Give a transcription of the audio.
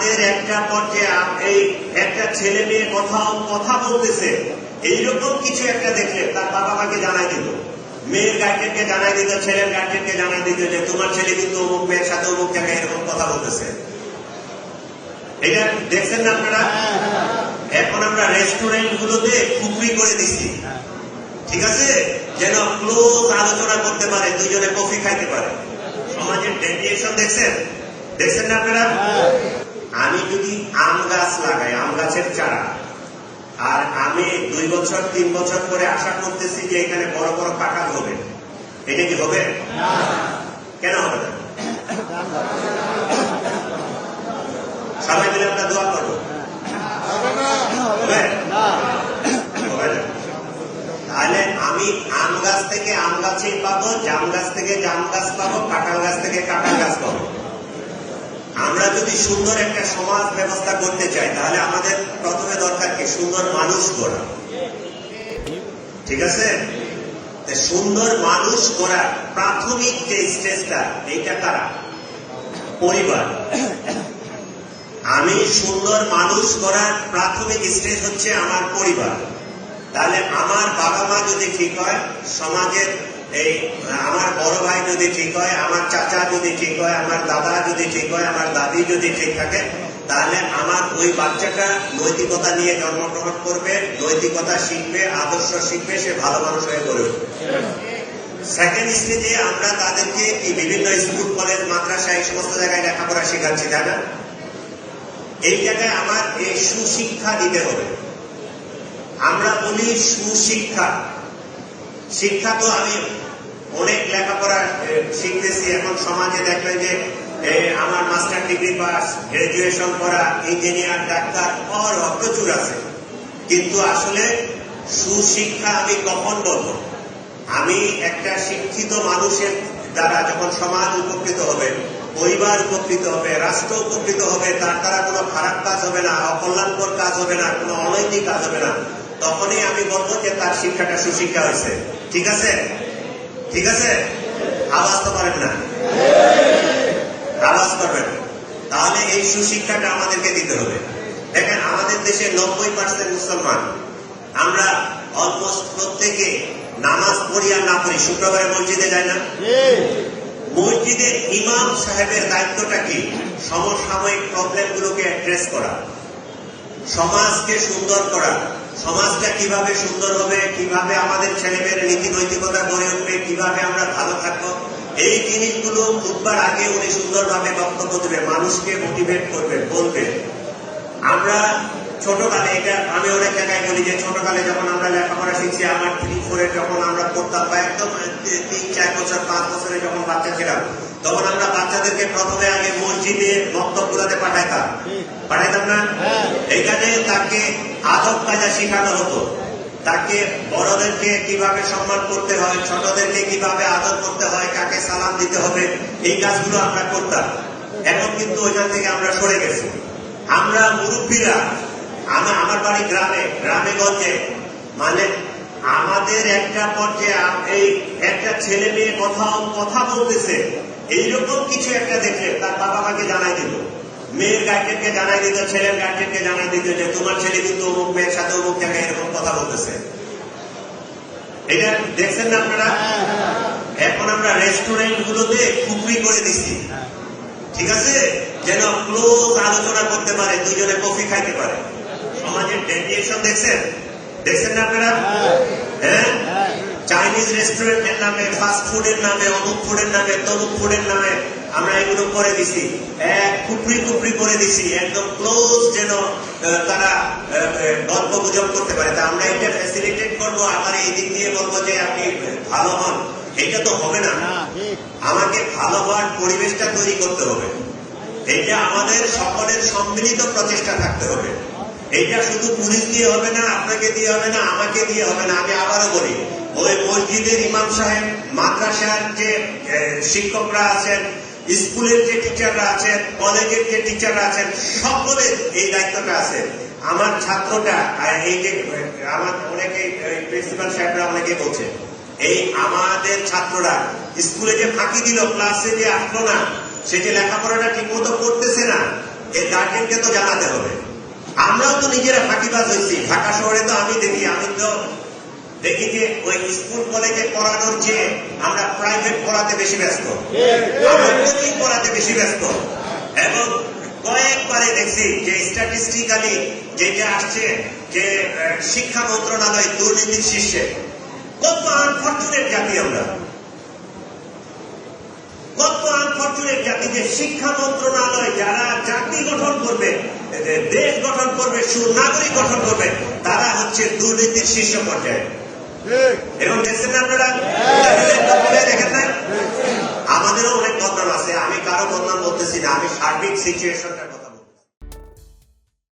আমাদের একটা পর্যায়ে এই একটা ছেলে মেয়ে কথা বলতেছে, এইরকম কিছু একটা দেখলে তার বাবা মাকে জানাই দিত, মেয়ের গার্জেনকে জানাই দিত, ছেলের গার্জেনকে জানাই দিত যে তোমার ছেলে কিন্তু অমুক মেয়ের সাথে অমুক জায়গায় এরকম কথা বলতেছে। এটা দেখছেন না আপনারা? এখন আমরা রেস্টুরেন্ট গুলোতে খুবই করে দিচ্ছি, ঠিক আছে, যেন ক্লোজ আলোচনা করতে পারে, দুইজনে কফি খাইতে পারে। সমাজের ডেভিয়েশন দেখছেন না আপনারা? আমি যদি আম গাছ লাগাই, আম গাছের চারা, আর আমি 2 বছর 3 বছর পরে আশা করতেছি যে এখানে বড় বড় কাঁঠাল হবে, এটা কি হবে? কেন হবে না? সবাই মিলে আমরা দোয়া করবো, তাহলে আমি আম গাছ থেকে আম গাছই পাবো, জাম গাছ থেকে জাম গাছ পাবো, কাঁঠাল গাছ থেকে কাঁঠাল গাছ পাবো। আমরা যদি সুন্দর একটা সমাজ ব্যবস্থা করতে চাই, তাহলে আমাদের প্রথমে দরকার কি? সুন্দর মানুষ গড়া, ঠিক আছে? সুন্দর মানুষ গড়ার প্রাথমিক যে স্টেজটা, এইটা কারা? পরিবার। আমি সুন্দর মানুষ গড়ার প্রাথমিক স্টেজ হচ্ছে আমার পরিবার। তাহলে আমার বাবা মা যদি ঠিক হয়, সমাজের আমার বড় ভাই যদি ঠিক হয়, আমার চাচা যদি ঠিক হয়, আমার দাদা যদি ঠিক হয়, আমার দাদি যদি ঠিক থাকে, তাহলে আমার ওই বাচ্চাটা নৈতিকতা নিয়ে জন্মগ্রহণ করবে, নৈতিকতা শিখবে, আদর্শ শিখবে, সে ভালো মানুষ হয়ে গড়ে উঠবে। সেকেন্ড স্টেজে আমরা তাদেরকে বিভিন্ন স্কুল কলেজ মাদ্রাসা এই সমস্ত জায়গায় লেখাপড়া শেখাচ্ছি, তাই না? এই জায়গায় আমার এই সুশিক্ষা দিতে হবে। আমরা বলি সুশিক্ষা, শিক্ষা তো আমি অনেক লেখাপড়া শিখতেছি। এখন সমাজে দেখবেন যে আমার মাস্টার ডিগ্রি পাস, গ্রাজুয়েশন করা, ইঞ্জিনিয়ার, ডাক্তার প্রচুর আছে, কিন্তু আসলে সুশিক্ষা আমি কখন বলবো? আমি একটা শিক্ষিত মানুষের দ্বারা যখন সমাজ উপকৃত হবে, পরিবার উপকৃত হবে, রাষ্ট্র উপকৃত হবে, তার দ্বারা কোনো খারাপ কাজ হবে না, অকল্যাণকর কাজ হবে না, কোনো অনৈতিক কাজ হবে না, তখনই আমি বলবো যে তার শিক্ষাটা সুশিক্ষা হয়েছে। ঠিক আছে? ঠিক আছে? আওয়াজ তো পারেন না, আওয়াজ করবেন। তাহলে এই সুশিক্ষাটা আমাদেরকে দিতে হবে। দেখেন, আমাদের দেশে 90% মুসলমান। আমরা অলমোস্ট প্রত্যেকে নামাজ পড়ি আর না পড়ি, শুক্রবারে মসজিদে যাই না? মসজিদে ইমাম সাহেবের দায়িত্বটা কি? সমসাময়িক প্রবলেম গুলোকে অ্যাড্রেস করা, সমাজকে সুন্দর করা। সমাজটা কিভাবে সুন্দর হবে, কিভাবে আমাদের ছেলেমেয়ের নীতি নৈতিকতা গড়ে উঠবে, কিভাবে আমরা ভালো থাকবো, এই জিনিসগুলো খুববার আগে উনি সুন্দরভাবে বক্তব্য দেবে, মানুষকে মোটিভেট করবে, বলবে। আমরা ছোটকালে, এটা আমি অনেক জায়গায় বলি যে ছোটকালে যখন আমরা লেখাপড়া শিখছি, আমার 3-4 যখন আমরা পড়তাম, বা একদম 3-4 বছর 5 বছরে যখন বাচ্চা ছিলাম, তখন আমরা বাচ্চাদেরকে প্রথমে আগে মসজিদে মক্তবগুলোতে পাঠাইতাম না? এখানে তাকে আদব কায়দা শেখানো হতো, তাকে বড়দেরকে কিভাবে সম্মান করতে হয়, ছোটদেরকে কিভাবে আদর করতে হয়, কাকে সালাম দিতে হবে, এই কাজগুলো আমরা করতাম। এখন কিন্তু ওইখান থেকে আমরা সরে গেছি। আমরা মুরব্বীরা, আমার বাড়ি গ্রামে গঞ্জে, মানে আমাদের একটা পর্যায়ে এই একটা ছেলে মেয়ে কথা বলতেছে, এইরকম কিছু একটা দেখলে তার বাবা মাকে জানাই দিত, মেয়ের গার্জেনকে জানাই দিত, ছেলের গার্জেনকে জানাই দিত যে তোমার ছেলে কিন্তু অমুক মেয়ের সাথে অমুক জায়গায় এরকম কথা বলতেছে। এটা দেখছেন না আপনারা? এখন আমরা রেস্টুরেন্ট গুলোতে খুবই করে দিচ্ছি, ঠিক আছে, যেন ক্লোজ আলোচনা করতে পারে, দুইজনে কফি খাইতে পারে। সমাজের ডেভিয়েশন দেখছেন না আপনারা? হ্যাঁ, চাইনিজ রেস্টুরেন্টের নামে, ফাস্ট ফুডের নামে, অমুক ফুডের নামে, তমুক ফুডের নামে আমরা এগুলো করে দিছি, খুপড়ি করে দিছি, একদম ক্লোজ, যেন তারা গল্প গুজব করতে পারে। তা আমরা এটা ফ্যাসিলিটেট করবো, আবার এই দিক দিয়ে বলবো যে আপনি ভালো হন, এটা তো হবে না। আমাকে ভালো হওয়ার পরিবেশটা তৈরি করতে হবে। এটা আমাদের সকলের সম্মিলিত প্রচেষ্টা থাকতে হবে। এটা শুধু পুলিশ দিয়ে হবে না, আপনাকে দিয়ে হবে না, আমাকে দিয়ে হবে না। আমি আবারও বলি, ওই মসজিদের ইমাম সাহেব, মাদ্রাসার যে শিক্ষকরা আছেন, স্কুলের যে টিচাররা আছেন, কলেজের যে টিচাররা আছেন, সকলের এই দায়িত্বটা আছে। আমার ছাত্রটা, এই যে আমার অনেকে প্রিন্সিপাল সাহেবরা অনেকে বলছে, এই আমাদের ছাত্ররা স্কুলে যে ফাঁকি দিল, ক্লাসে যে আসলো না, সেটি লেখাপড়াটা ঠিক মতো করতেছে না, এর গার্জেনকে তো জানাতে হবে। আমরাও তো নিজেরা ফাঁকিবাজ হয়েছি। ঢাকা শহরে তো আমি তো দেখি যে ওই স্কুল কলেজে পড়ানোর চেয়ে আমরা প্রাইভেট পড়াতে বেশি ব্যস্ত, আমরা কোচিং পড়াতে বেশি ব্যস্ত। এবং কয়েকবারে দেখছি যে স্ট্যাটিস্টিক্যালি যেটা আসছে যে শিক্ষা মন্ত্রণালয় দুর্নীতির শীর্ষে। কত আনফরচুনেট জাতি আমরা, কত আনফরচুনেট জাতি যে শিক্ষা মন্ত্রণালয় যারা জাতি গঠন করবে, দেশ গঠন করবে, সুনাগরিক গঠন করবে, তারা হচ্ছে দুর্নীতির শীর্ষ পর্যায়ে। এবং দেখছেন না আপনারা, দেখেন না? আমাদেরও অনেক বদনাম আছে, আমি কারো বদনাম বলতেছি না, আমি সার্বিক সিচুয়েশনটা